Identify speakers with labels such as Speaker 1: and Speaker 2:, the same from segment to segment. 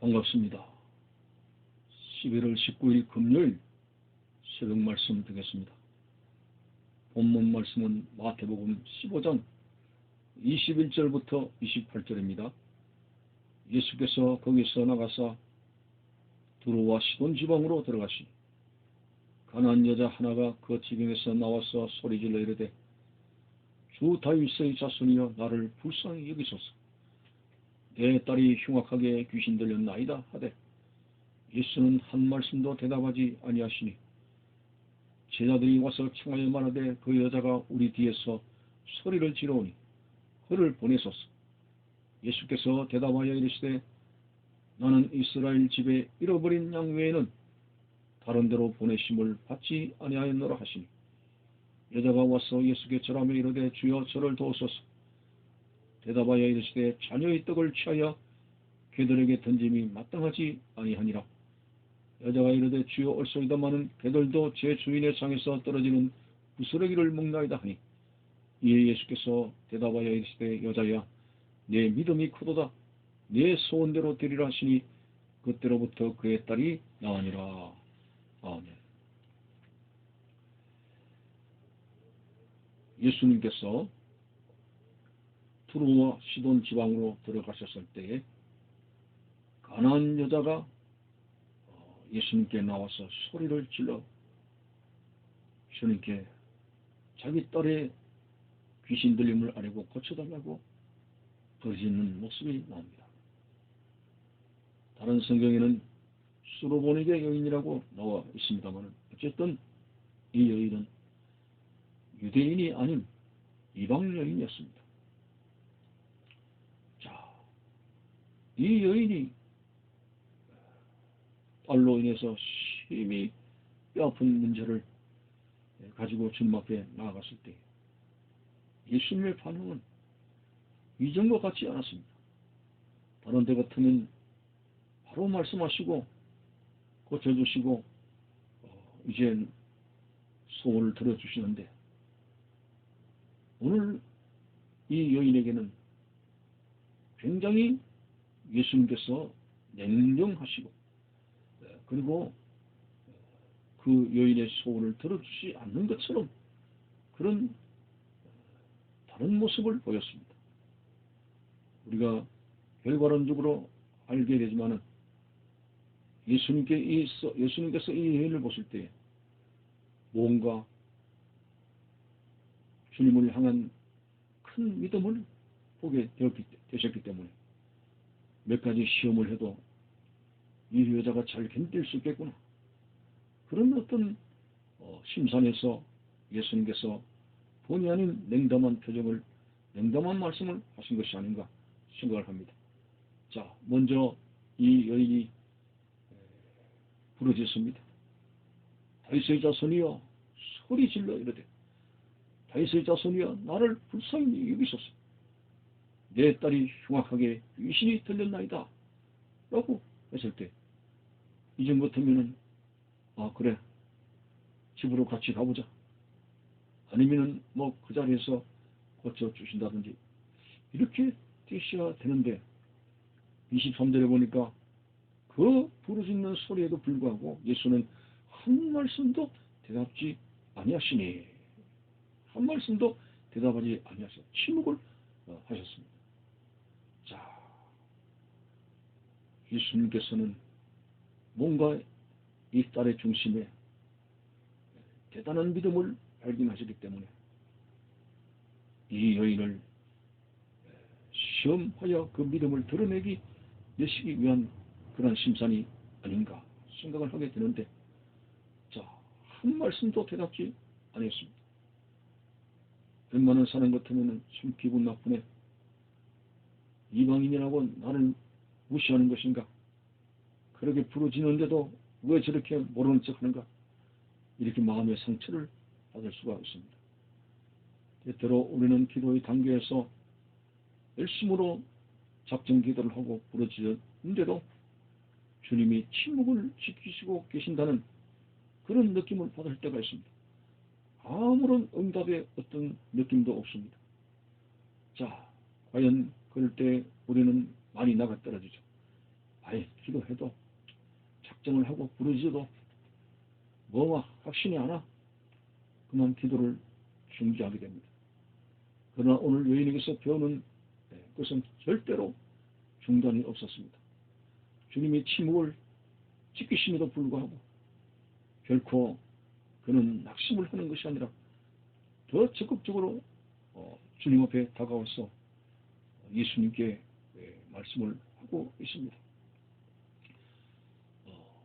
Speaker 1: 반갑습니다. 11월 19일 금요일 새벽 말씀 드리겠습니다. 본문 말씀은 마태복음 15장 21절부터 28절입니다. 예수께서 거기서 나가사 두로와 시돈 지방으로 들어가시니 가난한 여자 하나가 그 지경에서 나와서 소리질러 이르되 주 다윗의 자손이여 나를 불쌍히 여기소서. 내 딸이 흉악하게 귀신 들렸나이다 하되 예수는 한 말씀도 대답하지 아니하시니 제자들이 와서 청하여 말하되 그 여자가 우리 뒤에서 소리를 지르오니 그를 보내소서. 예수께서 대답하여 이르시되 나는 이스라엘 집에 잃어버린 양 외에는 다른 데로 보내심을 받지 아니하였노라 하시니 여자가 와서 예수께 절하며 이르되 주여 저를 도우소서. 대답하여 이르시되 자녀의 떡을 취하여 개들에게 던짐이 마땅하지 아니하니라. 여자가 이르되 주여 옳소이다마는 개들도 제 주인의 상에서 떨어지는 부스러기를 먹나이다 하니 이에 예수께서 대답하여 이르시되 여자야 내 믿음이 크도다. 내 소원대로 되리라 하시니 그때로부터 그의 딸이 나으니라. 아멘. 예수님께서 두로와 시돈 지방으로 들어가셨을 때에 가난한 여자가 예수님께 나와서 소리를 질러 주님께 자기 딸의 귀신 들림을 앓고 고쳐달라고 부르짖는 모습이 나옵니다. 다른 성경에는 수로보니게 여인이라고 나와 있습니다만 어쨌든 이 여인은 유대인이 아닌 이방 여인이었습니다. 자, 이 여인이 딸로 인해서 심히 뼈아픈 문제를 가지고 주님 앞에 나아갔을 때 예수님의 반응은 이전과 같지 않았습니다. 다른 데 같으면 바로 말씀하시고 고쳐주시고 이제 소원을 들어주시는데 오늘 이 여인에게는 굉장히 예수님께서 냉정하시고 그리고 그 여인의 소원을 들어주지 않는 것처럼 그런 다른 모습을 보였습니다. 우리가 결과론적으로 알게 되지만은 예수님께서 이 여인을 보실 때 뭔가 주님을 향한 큰 믿음을 보게 되셨기 때문에 몇 가지 시험을 해도 이 여자가 잘 견딜 수 있겠구나. 그런 어떤 심산에서 예수님께서 본의 아닌 냉담한 말씀을 하신 것이 아닌가 생각을 합니다. 자, 먼저 이 여인이 부르짖습니다. 다윗의 자손이여 소리 질러 이르되 다윗의 자손이여 나를 불쌍히 여기소서. 내 딸이 흉악하게 귀신이 들렸나이다 라고 했을 때 이전 같으면은 그래 집으로 같이 가보자 아니면은 뭐 그 자리에서 고쳐주신다든지 이렇게 되셔야 되는데 23절에 보니까 그 부르짖는 소리에도 불구하고 예수는 한 말씀도 대답지 아니하시니 한 말씀도 대답하지 아니하시니 침묵을 하셨습니다. 자, 예수님께서는 뭔가 이 딸의 중심에 대단한 믿음을 발견하시기 때문에 이 여인을 시험하여 그 믿음을 드러내기 내시기 위한 그런 심산이 아닌가 생각을 하게 되는데 자, 한 말씀도 대답지 아니었습니다. 웬만한 사람 같으면 참 기분 나쁘네. 이방인이라고 나를 무시하는 것인가? 그렇게 부르짖는데도 왜 저렇게 모르는 척 하는가? 이렇게 마음의 상처를 받을 수가 있습니다. 때때로 우리는 기도의 단계에서 열심으로 작정 기도를 하고 부르짖는데도 주님이 침묵을 지키시고 계신다는 그런 느낌을 받을 때가 있습니다. 아무런 응답의 어떤 느낌도 없습니다. 자, 과연 그럴 때 우리는 많이 나가 떨어지죠. 아예 기도해도 작정을 하고 부르짖어도 뭐가 확신이 안 와. 그만 기도를 중지하게 됩니다. 그러나 오늘 여인에게서 배우는 것은 절대로 중단이 없었습니다. 주님이 침묵을 지키심에도 불구하고 결코 그는 낙심을 하는 것이 아니라 더 적극적으로 주님 앞에 다가와서 예수님께 말씀을 하고 있습니다.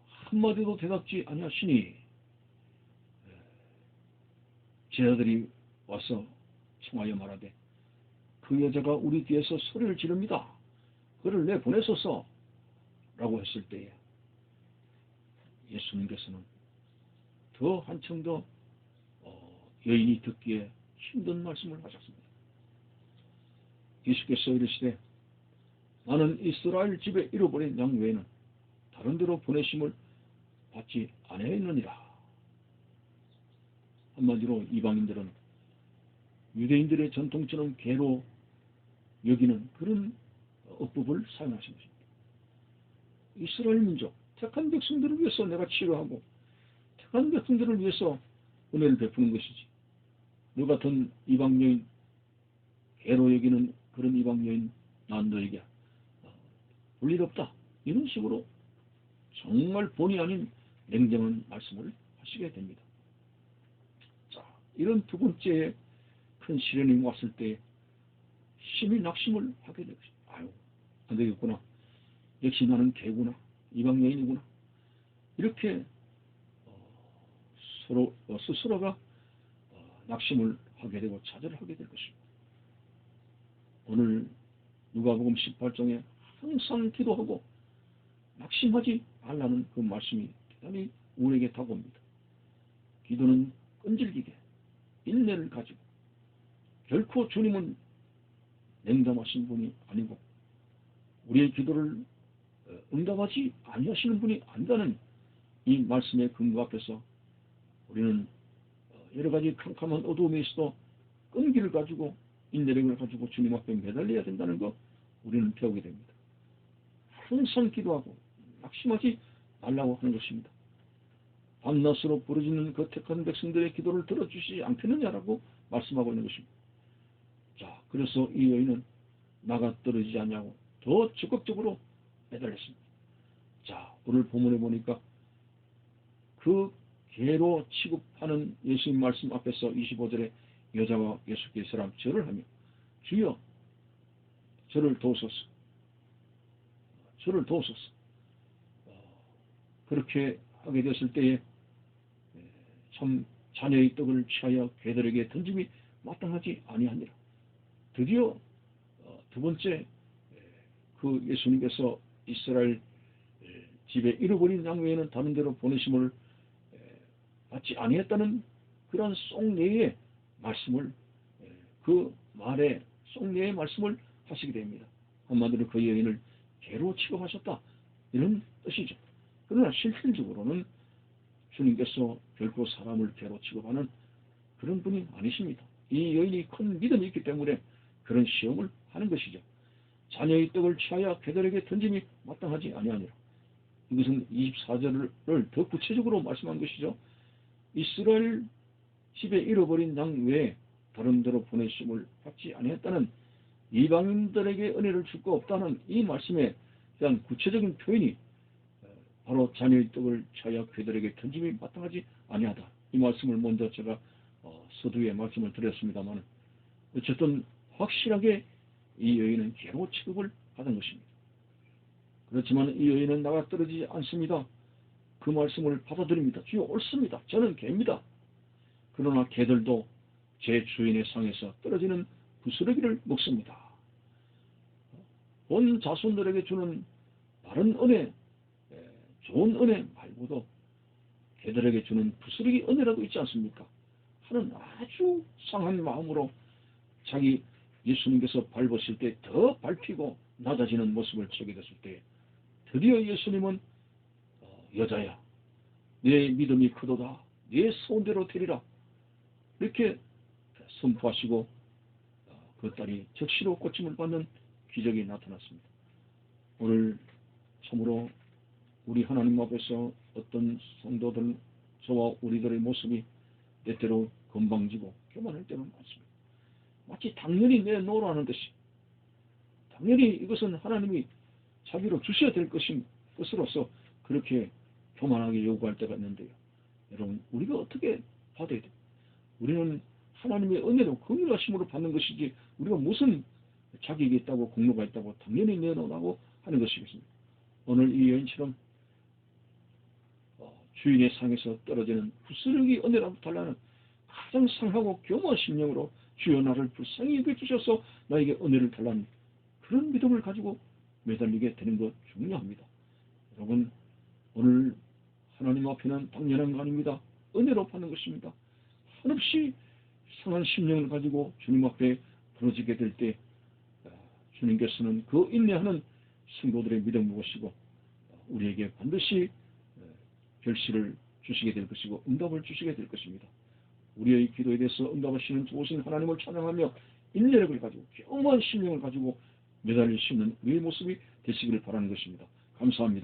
Speaker 1: 한마디도 대답지 아니하시니 제자들이 와서 청하여 말하되 그 여자가 우리 뒤에서 소리를 지릅니다. 그를 내보내소서 라고 했을 때에 예수님께서는 더 한층 더 여인이 듣기에 힘든 말씀을 하셨습니다. 예수께서 이르시되 나는 이스라엘 집에 잃어버린 양 외에는 다른 데로 보내심을 받지 아니하였느니라. 한마디로 이방인들은 유대인들의 전통처럼 개로 여기는 그런 어법을 사용하신 것입니다. 이스라엘 민족, 택한 백성들을 위해서 내가 치료하고 택한 백성들을 위해서 은혜를 베푸는 것이지. 너 같은 이방 여인, 개로 여기는 그런 이방 여인 난 너에게 볼 일 없다. 이런 식으로 정말 본의 아닌 냉정한 말씀을 하시게 됩니다. 자, 이런 두 번째 큰 시련이 왔을 때 심히 낙심을 하게 되죠. 아유, 안 되겠구나. 역시 나는 개구나. 이방 여인이구나. 이렇게 서로 스스로가 낙심을 하게 되고 좌절을 하게 될 것입니다. 오늘 누가복음 18장에 항상 기도하고 낙심하지 말라는 그 말씀이 대단히 우리에게 다가옵니다. 기도는 끈질기게 인내를 가지고 결코 주님은 냉담하신 분이 아니고 우리의 기도를 응답하지 아니하시는 분이 아니다는 이 말씀의 근거 앞에서 우리는 여러 가지 캄캄한 어두움에 있어도 끈기를 가지고 인내력을 가지고 주님 앞에 매달려야 된다는 것 우리는 배우게 됩니다. 항상 기도하고 낙심하지 말라고 하는 것입니다. 밤낮으로 부르짖는 그 택한 백성들의 기도를 들어주시지 않겠느냐라고 말씀하고 있는 것입니다. 자, 그래서 이 여인은 나가 떨어지지 않냐고 더 적극적으로 매달렸습니다. 자, 오늘 본문에 보니까 그 개로 취급하는 예수님 말씀 앞에서 25절에 여자와 예수께 사람 절을 하며 주여 저를 도우소서, 저를 도우소서. 그렇게 하게 됐을 때에 참 자녀의 떡을 취하여 개들에게 던짐이 마땅하지 아니하니라. 드디어 두 번째 그 예수님께서 이스라엘 집에 잃어버린 양 외에는 다른 데로 보내심을 받지 아니했다는 그런 속내의 말씀을 그 말에 속내의 말씀을 하시게 됩니다. 한마디로 그 여인을 개로 취급하셨다 이런 뜻이죠. 그러나 실질적으로는 주님께서 결코 사람을 개로 취급하는 그런 분이 아니십니다. 이 여인이 큰 믿음이 있기 때문에 그런 시험을 하는 것이죠. 자녀의 떡을 취하여 개들에게 던짐이 마땅하지 아니하니라. 이것은 24절을 더 구체적으로 말씀한 것이죠. 이스라엘 집에 잃어버린 양 외에 다른 데로 보내심을 받지 아니했다는 이방인들에게 은혜를 줄 거 없다는 이 말씀에 대한 구체적인 표현이 바로 자녀의 떡을 취하여 그들에게 던짐이 마땅하지 아니하다. 이 말씀을 먼저 제가 서두에 말씀을 드렸습니다만 어쨌든 확실하게 이 여인은 개로 취급을 받은 것입니다. 그렇지만 이 여인은 나가 떨어지지 않습니다. 그 말씀을 받아들입니다. 주여 옳습니다. 저는 개입니다. 그러나 개들도 제 주인의 상에서 떨어지는 부스러기를 먹습니다. 본 자손들에게 주는 바른 은혜, 좋은 은혜 말고도 개들에게 주는 부스러기 은혜라도 있지 않습니까? 하는 아주 상한 마음으로 자기 예수님께서 밟으실 때 더 밟히고 낮아지는 모습을 보게 됐을 때 드디어 예수님은 여자야 내 믿음이 크도다 내 소원대로 되리라 이렇게 선포하시고 그 딸이 적시로 고침을 받는 기적이 나타났습니다. 오늘 참으로 우리 하나님 앞에서 어떤 성도들, 저와 우리들의 모습이 때때로 건방지고 교만할 때는 많습니다. 마치 당연히 내놓으라는 듯이, 당연히 이것은 하나님이 자기로 주셔야 될 것으로서 그렇게 교만하게 요구할 때가 있는데요. 여러분, 우리가 어떻게 받아야 돼요? 우리는 하나님의 은혜로 긍휼하심으로 받는 것이지 우리가 무슨 자격이 있다고 공로가 있다고 당연히 내놓으라고 하는 것이겠습니다. 오늘 이 여인처럼 주인의 상에서 떨어지는 부스러기 은혜라도 달라는 가장 상하고 교만한 심령으로 주여 나를 불쌍히 여겨주셔서 나에게 은혜를 달라는 그런 믿음을 가지고 매달리게 되는 것 중요합니다. 여러분, 오늘 하나님 앞에는 당연한 거 아닙니다. 은혜로 받는 것입니다. 한없이 상한 심령을 가지고 주님 앞에 부러지게 될 때 주님께서는 그 인내하는 성도들의 믿음을 보시고 우리에게 반드시 결실을 주시게 될 것이고 응답을 주시게 될 것입니다. 우리의 기도에 대해서 응답하시는 좋으신 하나님을 찬양하며 인내력을 가지고 겸허한 심령을 가지고 매달릴 수 있는 우리의 모습이 되시기를 바라는 것입니다. 감사합니다.